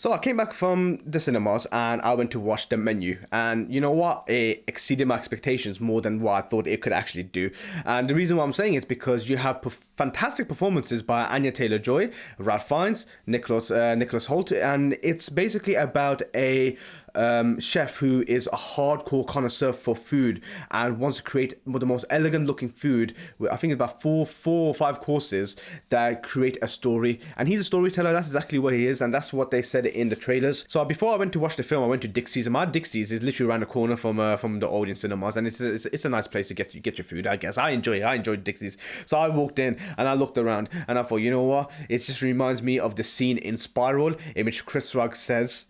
So I came back from the cinemas and I went to watch the menu. And you know what? It exceeded my expectations more than what I thought it could actually do. And the reason why I'm saying is because you have fantastic performances by Anya Taylor-Joy, Ralph Fiennes, Nicholas Hoult, and it's basically about a chef who is a hardcore connoisseur for food and wants to create the most elegant looking food. I think it's about four or five courses that create a story, and he's a storyteller. That's exactly what he is, and that's what they said in the trailers. So before I went to watch the film, I went to Dixie's, and my Dixie's is literally around the corner from the Odeon cinemas, and it's a nice place to get your food. I guess I enjoyed Dixie's. So I walked in and I looked around and I thought, you know what, it just reminds me of the scene in Spiral in which Chris Rock says,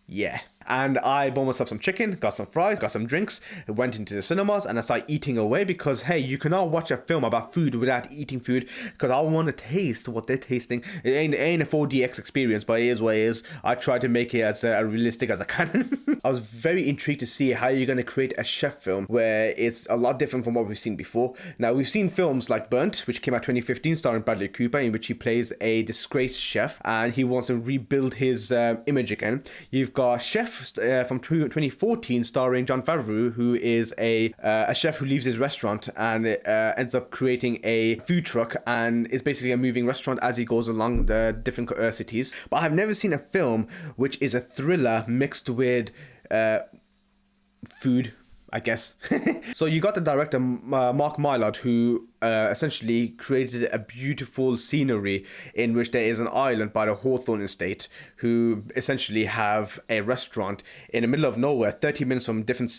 yeah. And I bought myself some chicken, got some fries, got some drinks, went into the cinemas, and I started eating away because, hey, you cannot watch a film about food without eating food, because I want to taste what they're tasting. It ain't a 4DX experience, but it is what it is. I try to make it as realistic as I can. I was very intrigued to see how you're going to create a chef film where it's a lot different from what we've seen before. Now, we've seen films like Burnt, which came out 2015, starring Bradley Cooper, in which he plays a disgraced chef, and he wants to rebuild his image again. You've got Chef from 2014 starring Jon Favreau, who is a chef who leaves his restaurant and ends up creating a food truck and is basically a moving restaurant as he goes along the different cities. But I've never seen a film which is a thriller mixed with food, I guess. So you got the director Mark Mylod, who essentially created a beautiful scenery in which there is an island by the Hawthorne Estate, who essentially have a restaurant in the middle of nowhere, 30 minutes from different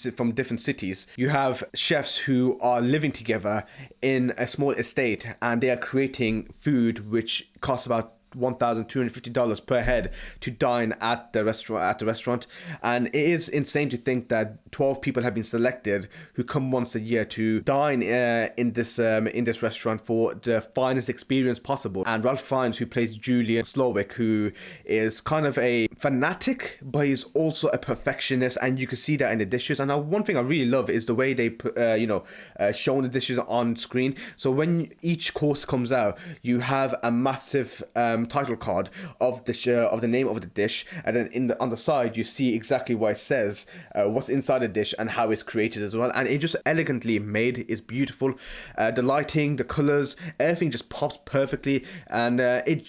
cities. You have chefs who are living together in a small estate, and they are creating food which costs about $1,250 per head to dine at the restaurant. And it is insane to think that 12 people have been selected who come once a year to dine in this restaurant for the finest experience possible. And Ralph Fiennes, who plays Julian Slowik, who is kind of a fanatic but he's also a perfectionist, and you can see that in the dishes. And one thing I really love is the way they showing the dishes on screen. So when each course comes out, you have a massive title card of the name of the dish, and then on the side you see exactly what it says, what's inside the dish and how it's created as well. And it just elegantly made. It's beautiful. The lighting, the colors, everything just pops perfectly, and it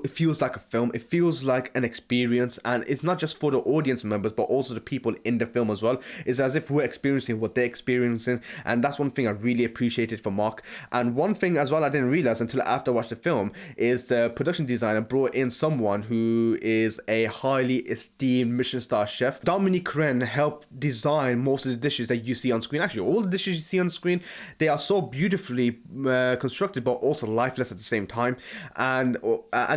feels like a film. It feels like an experience, and it's not just for the audience members but also the people in the film as well. It's as if we're experiencing what they're experiencing, and that's one thing I really appreciated from Mark. And one thing as well I didn't realize until after I watched the film is the production designer brought in someone who is a highly esteemed Michelin star chef. Dominique Rennes helped design most of the dishes that you see on screen. Actually, all the dishes you see on screen, they are so beautifully constructed but also lifeless at the same time. And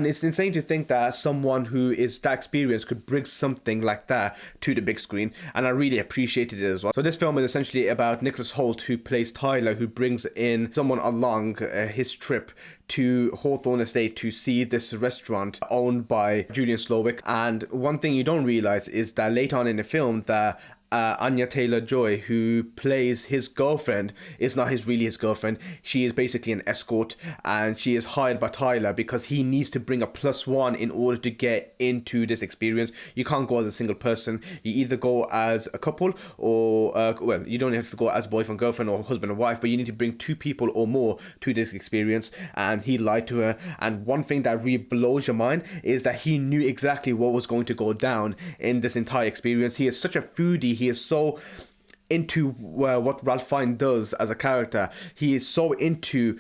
it's insane to think that someone who is that experienced could bring something like that to the big screen, and I really appreciated it as well. So this film is essentially about Nicholas Hoult, who plays Tyler, who brings in someone along his trip to Hawthorne Estate to see this restaurant owned by Julian Slowik. And one thing you don't realize is that later on in the film that Anya Taylor-Joy, who plays his girlfriend, is not really his girlfriend. She is basically an escort, and she is hired by Tyler because he needs to bring a +1 in order to get into this experience. You can't go as a single person. You either go as a couple, or you don't have to go as boyfriend, girlfriend, or husband and wife, but you need to bring 2 people or more to this experience. And he lied to her. And one thing that really blows your mind is that he knew exactly what was going to go down in this entire experience. He is such a foodie. He is so into what Ralph Fiennes does as a character. He is so into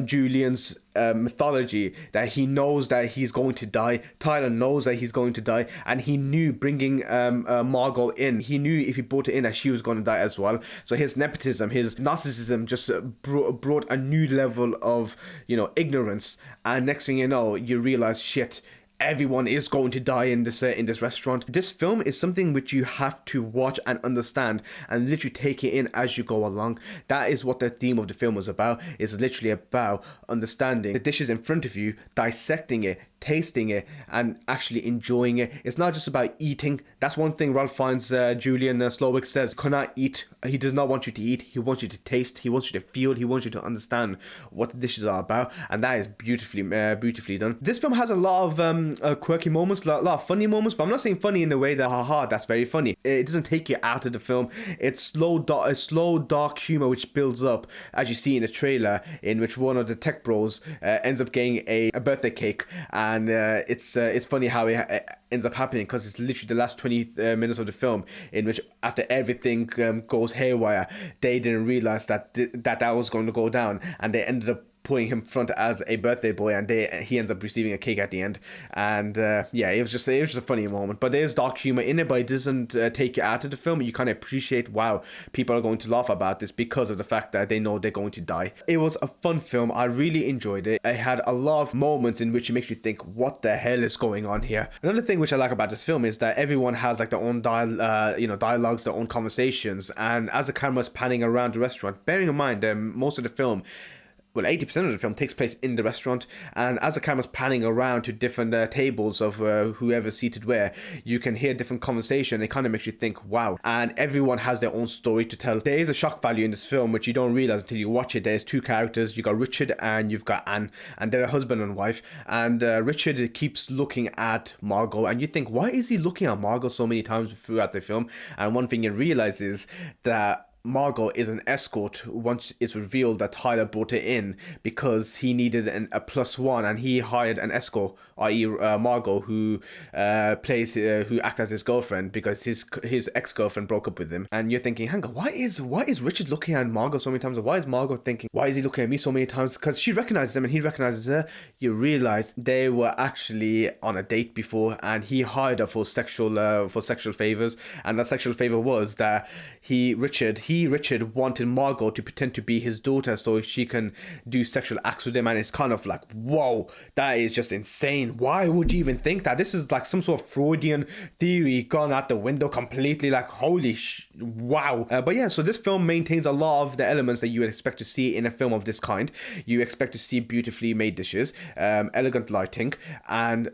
Julian's mythology that he knows that he's going to die. Tyler knows that he's going to die, and he knew bringing Margot in, he knew if he brought her in that she was going to die as well. So his nepotism, his narcissism just brought a new level of ignorance, and next thing you know, you realize, shit, everyone is going to die in this restaurant. This film is something which you have to watch and understand and literally take it in as you go along. That is what the theme of the film was about. It's literally about understanding the dishes in front of you, dissecting it, tasting it and actually enjoying it. It's not just about eating. That's one thing Ralph Fiennes, Julian Slowik says, cannot eat. He does not want you to eat. He wants you to taste. He wants you to feel. He wants you to understand what the dishes are about, and that is beautifully done. This film has a lot of quirky moments, a lot of funny moments, but I'm not saying funny in the way that haha, that's very funny. It doesn't take you out of the film. It's slow, dark humor which builds up, as you see in the trailer, in which one of the tech bros ends up getting a birthday cake, and it's funny how it ends up happening, because it's literally the last 20 minutes of the film in which, after everything goes haywire, they didn't realize that that was going to go down, and they ended up putting him front as a birthday boy, and he ends up receiving a cake at the end. And yeah, it was just a funny moment. But there's dark humor in it, but it doesn't take you out of the film. You kind of appreciate, wow, people are going to laugh about this because of the fact that they know they're going to die. It was a fun film. I really enjoyed it. It had a lot of moments in which it makes you think, what the hell is going on here? Another thing which I like about this film is that everyone has like their own dialogues, their own conversations, and as the camera's panning around the restaurant, bearing in mind most of the film, well, 80% of the film takes place in the restaurant, and as the camera's panning around to different tables of whoever's seated where, you can hear different conversation. It kind of makes you think, wow. And everyone has their own story to tell. There is a shock value in this film, which you don't realize until you watch it. There's two characters. You got Richard and you've got Anne, and they're a husband and wife. And Richard keeps looking at Margot, and you think, why is he looking at Margot so many times throughout the film? And one thing you realize is that Margot is an escort once it's revealed that Tyler brought her in because he needed a +1, and he hired an escort, i.e. Margot, who who acts as his girlfriend because his ex-girlfriend broke up with him. And you're thinking, hang on, why is Richard looking at Margot so many times? Or why is Margot thinking, why is he looking at me so many times? Because she recognizes him and he recognizes her. You realize they were actually on a date before, and he hired her for sexual favors, and that sexual favor was that Richard wanted Margot to pretend to be his daughter so she can do sexual acts with him. And it's kind of like, whoa, that is just insane. Why would you even think that? This is like some sort of Freudian theory gone out the window completely. Like, holy wow. But yeah, so this film maintains a lot of the elements that you would expect to see in a film of this kind. You expect to see beautifully made dishes, elegant lighting, and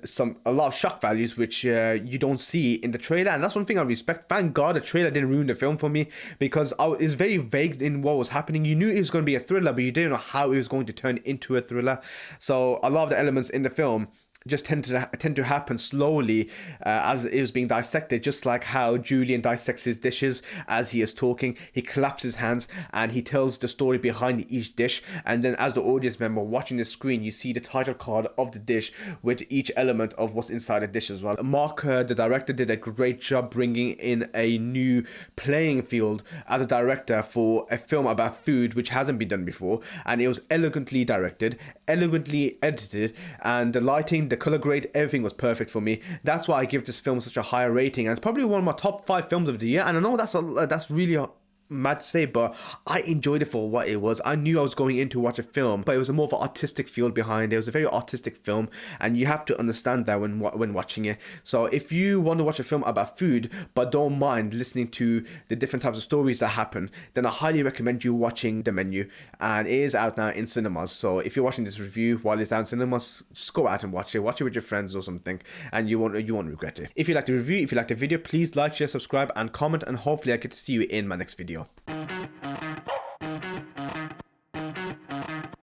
a lot of shock values which you don't see in the trailer. And that's one thing I respect. Thank God the trailer didn't ruin the film for me, because it's very vague in what was happening. You knew it was going to be a thriller, but you didn't know how it was going to turn into a thriller. So a lot of the elements in the film just tend to happen slowly as it was being dissected, just like how Julian dissects his dishes as he is talking. He claps his hands and he tells the story behind each dish, and then as the audience member watching the screen, you see the title card of the dish with each element of what's inside the dish as well. Mark, the director, did a great job bringing in a new playing field as a director for a film about food, which hasn't been done before, and it was elegantly directed, elegantly edited, and the lighting, the color grade, everything was perfect for me. That's why I give this film such a higher rating, and it's probably one of my top 5 films of the year. And I know that's really mad to say, but I enjoyed it for what it was. I knew I was going in to watch a film, but it was a more of an artistic feel behind it. It was a very artistic film, and you have to understand that when watching it. So if you want to watch a film about food but don't mind listening to the different types of stories that happen, then I highly recommend you watching The Menu, and it is out now in cinemas. So if you're watching this review while it's out in cinemas, just go out and watch it with your friends or something, and you won't regret it. If you like the review, if you like the video, please like, share, subscribe and comment, and hopefully I get to see you in my next video.